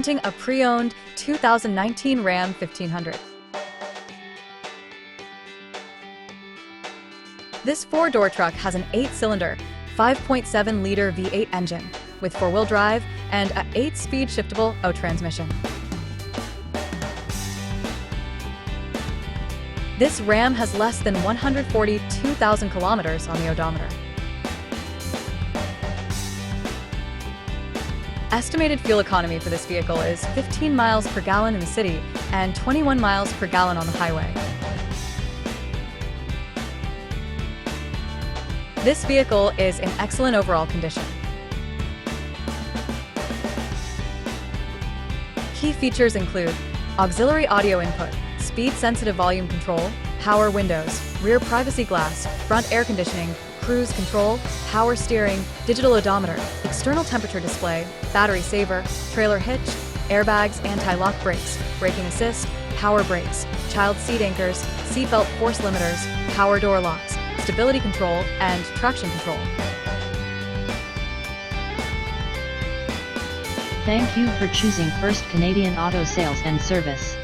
A pre-owned 2019 Ram 1500. This four-door truck has an 8-cylinder, 5.7-liter V8 engine with four-wheel drive and a 8-speed shiftable O transmission. This Ram has less than 142,000 kilometers on the odometer. Estimated fuel economy for this vehicle is 15 miles per gallon in the city and 21 miles per gallon on the highway. This vehicle is in excellent overall condition. Key features include auxiliary audio input, speed-sensitive volume control, power windows, rear privacy glass, front air conditioning, cruise control, power steering, digital odometer, external temperature display, battery saver, trailer hitch, airbags, anti-lock brakes, braking assist, power brakes, child seat anchors, seatbelt force limiters, power door locks, stability control, and traction control. Thank you for choosing First Canadian Auto Sales and Service.